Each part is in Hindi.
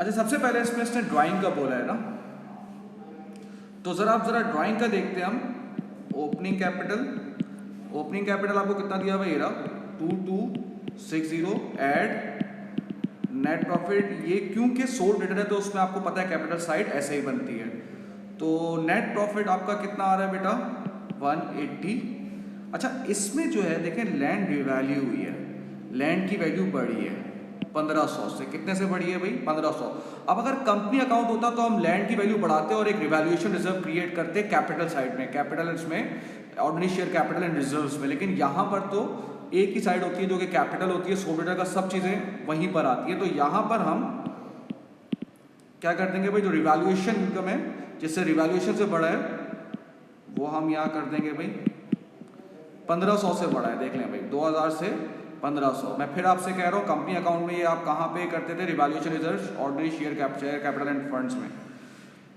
अच्छा, सबसे पहले इसमें इसने ड्राइंग का बोला है ना, तो जरा ड्राइंग का देखते हैं हम। ओपनिंग कैपिटल आपको कितना दिया हुआ है, 2260 ऐड नेट प्रॉफिट। ये क्योंकि सोल रेटेड है तो उसमें आपको पता है कैपिटल साइड ऐसे ही बनती है। तो नेट प्रॉफिट आपका कितना आ रहा है बेटा, 180। अच्छा, इसमें जो है देखें लैंड रिवैल्यू हुई है, लैंड की वैल्यू बढ़ी है 1500 से। कितने से बढ़ी है भाई, 1500। अब अगर कंपनी अकाउंट होता तो हम लैंड की वैल्यू बढ़ाते और एक रिवैल्यूएशन रिजर्व क्रिएट करते कैपिटल साइड में, कैपिटल इसमें ordinary share capital and reserves में। लेकिन यहाँ पर तो एक ही साइड होती है जो कि कैपिटल होती है, सोल्डेटर का सब चीज़ें वहीं पर आती है। तो यहाँ पर हम क्या कर देंगे भाई, जो रिवैल्यूएशन इनकम है जिससे रिवैल्यूएशन से बढ़ा है वो हम यहाँ कर देंगे भाई 1500 से बढ़ा है। देख लें भाई 2000 से 1500। मैं फिर आपसे कह रहा हूँ कंपनी अकाउंट में ये आप कहाँ पे करते थे, revaluation reserve ordinary share capital end funds में।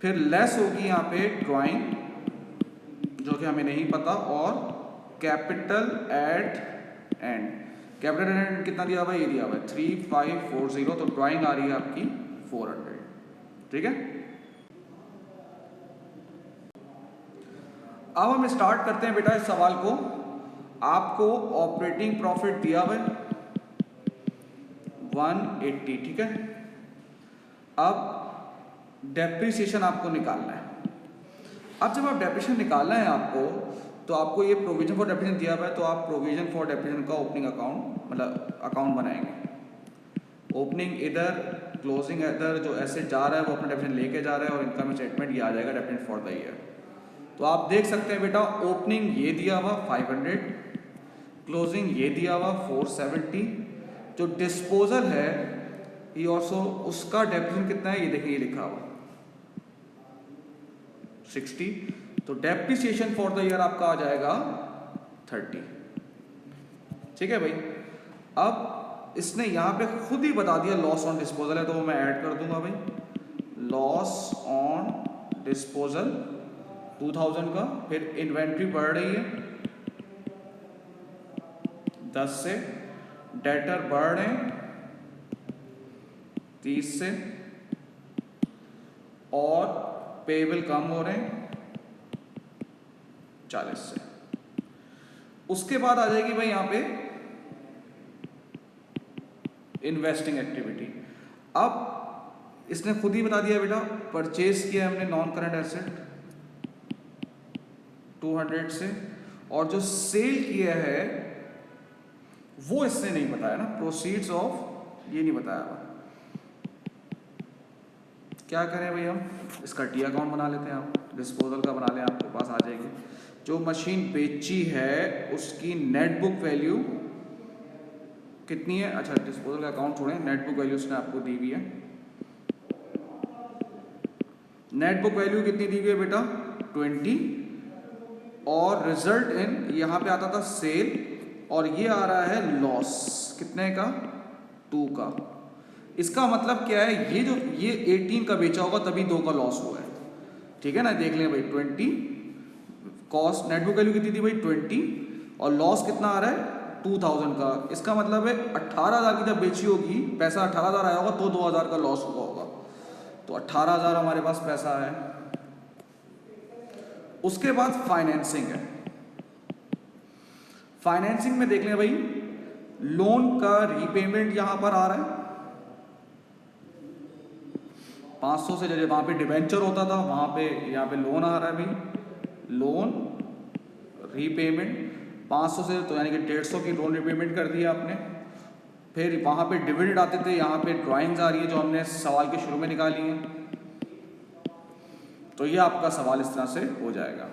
फिर लेस होगी यहाँ पे ड्राइंग जो कि हमें नहीं पता, और capital eight and. Capital and कितना दिया हुआ है, ये दिया हुआ है 3540। तो ड्राइंग आ रही है आपकी 400। ठीक है, अब हम स्टार्ट करते हैं बेटा इस सवाल को। आपको ऑपरेटिंग प्रॉफिट दिया हुआ है 180, ठीक है। अब डेप्रिसिएशन आपको निकालना है। अब जब आप डेप्रिसिएशन निकालना है आपको, तो आपको ये प्रोविजन फॉर डेप्रिसिएशन दिया हुआ है, तो आप प्रोविजन फॉर डेप्रिसिएशन का ओपनिंग अकाउंट मतलब अकाउंट बनाएंगे। ओपनिंग इधर, क्लोजिंग इधर, जो एसेट जा रहा है वो अपना डेप्रिसिएशन लेके जा रहा है, और इनकम स्टेटमेंट ये आ जाएगा डेप्रिसिएशन फॉर द ईयर। तो आप देख सकते हैं बेटा ओपनिंग ये दिया हुआ 500, क्लोजिंग ये दिया हुआ 470। जो डिस्पोजल है ये ऑल्सो, उसका डेप्रिसिएशन कितना है ये देखिए, ये लिखा हुआ 60। तो डेप्रिसिएशन फॉर द ईयर आपका आ जाएगा 30। ठीक है भाई। अब इसने यहाँ पे खुद ही बता दिया लॉस ऑन डिस्पोजल है, तो वो मैं ऐड कर दूंगा भाई, लॉस ऑन डिस्पोजल 2000 का। फिर इन्वेंट्री बढ़ रही है 10 से, डेटर बढ़ रहे हैं 30 से, और पेबल कम हो रहे हैं 40 से। उसके बाद आ जाएगी भाई यहाँ पे इन्वेस्टिंग एक्टिविटी। अब इसने खुद ही बता दिया बेटा, परचेज किया हमने नॉन करंट एसेट 200 से, और जो सेल किया है वो इसने नहीं बताया ना, प्रोसीड्स ऑफ ये नहीं बताया। क्या करें भाई, हम इसका टी अकाउंट बना लेते हैं, आप डिस्पोजल का बना लें, आपके पास आ जाएगी। जो मशीन बेची है उसकी नेट बुक वैल्यू कितनी है। अच्छा, डिस्पोजल का अकाउंट छोड़ें, नेट बुक वैल्यू उसने आपको दी हुई है। नेट बुक वैल्यू कितनी दी हुई है बेटा, 20, और रिजल्ट इन यहाँ पे आता था सेल, और ये आ रहा है लॉस कितने का, 2 का। इसका मतलब क्या है, ये जो ये 18 का बेचा होगा तभी 2 का लॉस हुआ है। ठीक है ना, देख लें भाई 20 कॉस्ट, नेट बुक वैल्यू कितनी थी भाई 20, और लॉस कितना आ रहा है 2000 का। इसका मतलब है 18,000 की जब बेची होगी, पैसा 18,000 आया होगा तो 2000 का लॉस हुआ होगा। तो 18,000 हमारे पास पैसा है। उसके बाद फाइनेंसिंग है। फाइनेंसिंग में देख लें भाई, लोन का रीपेमेंट यहां पर आ रहा है 500 से, जैसे वहां पे डिवेंचर होता था वहां पे यहाँ पे लोन आ रहा है भाई, लोन रीपेमेंट 500 से, तो यानी कि 150 की लोन रीपेमेंट कर दिया आपने। फिर वहां पे डिविडेंड आते थे, यहाँ पे ड्राइंग्स आ रही है जो हमने सवाल के शुरू में निकाली है। तो ये आपका सवाल इस तरह से हो जाएगा।